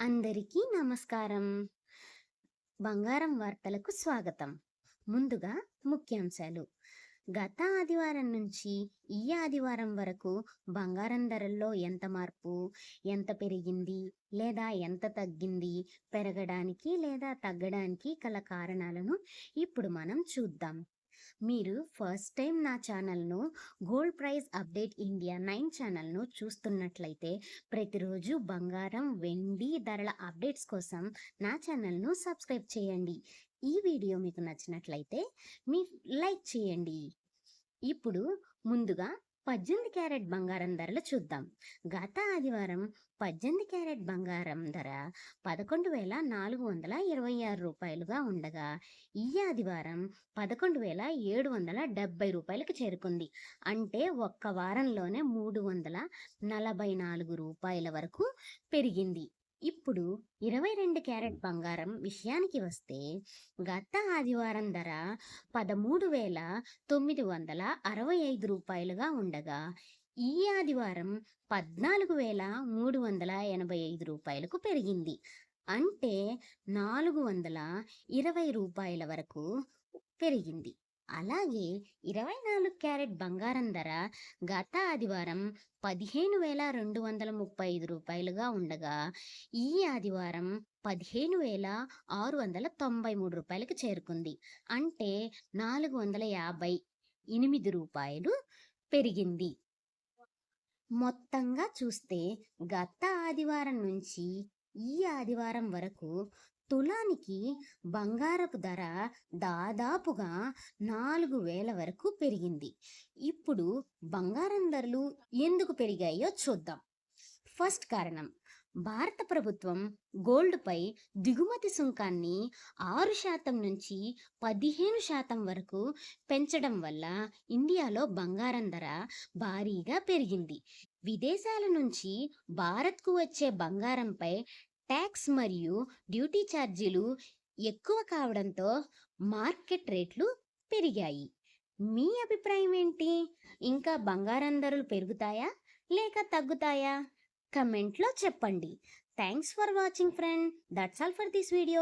అందరికీ నమస్కారం. బంగారం వార్తలకు స్వాగతం. ముందుగా ముఖ్యాంశాలు. గత ఆదివారం నుంచి ఈ ఆదివారం వరకు బంగారం ధరల్లో ఎంత మార్పు, ఎంత పెరిగింది లేదా ఎంత తగ్గింది, పెరగడానికి లేదా తగ్గడానికి గల కారణాలను ఇప్పుడు మనం చూద్దాం. మీరు ఫస్ట్ టైం నా ఛానల్ను గోల్డ్ ప్రైస్ అప్డేట్ ఇండియా 9 ఛానల్ను చూస్తున్నట్లయితే ప్రతిరోజు బంగారం, వెండి ధరల అప్డేట్స్ కోసం నా ఛానల్ను సబ్స్క్రైబ్ చేయండి. ఈ వీడియో మీకు నచ్చినట్లయితే మీ లైక్ చేయండి. ఇప్పుడు ముందుగా 18 క్యారెట్ బంగారం ధరలు చూద్దాం. గత ఆదివారం 18 క్యారెట్ బంగారం ధర రూ. 11,426 ఉండగా ఈ ఆదివారం రూ. 11,770కి చేరుకుంది. అంటే ఒక్క వారంలోనే రూ. 344 వరకు పెరిగింది. ఇప్పుడు 22 క్యారెట్ బంగారం విషయానికి వస్తే గత ఆదివారం ధర రూ. 13,965 ఉండగా ఈ ఆదివారం రూ. 14,385 పెరిగింది. అంటే రూ. 420 వరకు పెరిగింది. అలాగే 24 క్యారెట్ బంగారం ధర గత ఆదివారం రూ. 15,235 ఉండగా ఈ ఆదివారం రూ. 15,693కి చేరుకుంది. అంటే రూ. 458 పెరిగింది. మొత్తంగా చూస్తే గత ఆదివారం నుంచి ఈ ఆదివారం వరకు తులానికి బంగారపు ధర దాదాపుగా 4,000 వరకు పెరిగింది. ఇప్పుడు బంగారం ధరలు ఎందుకు పెరిగాయో చూద్దాం. ఫస్ట్ కారణం, భారత ప్రభుత్వం గోల్డ్పై దిగుమతి సుంకాన్ని 6% నుంచి 15% వరకు పెంచడం వల్ల ఇండియాలో బంగారం ధర భారీగా పెరిగింది. విదేశాల నుంచి భారత్కు వచ్చే బంగారంపై ట్యాక్స్ మరియు డ్యూటీ ఛార్జీలు ఎక్కువ కావడంతో మార్కెట్ రేట్లు పెరిగాయి. మీ అభిప్రాయం ఏంటి? ఇంకా బంగారం ధరలు పెరుగుతాయా లేక తగ్గుతాయా? కమెంట్లో చెప్పండి. Thanks for watching friend. That's all for this video.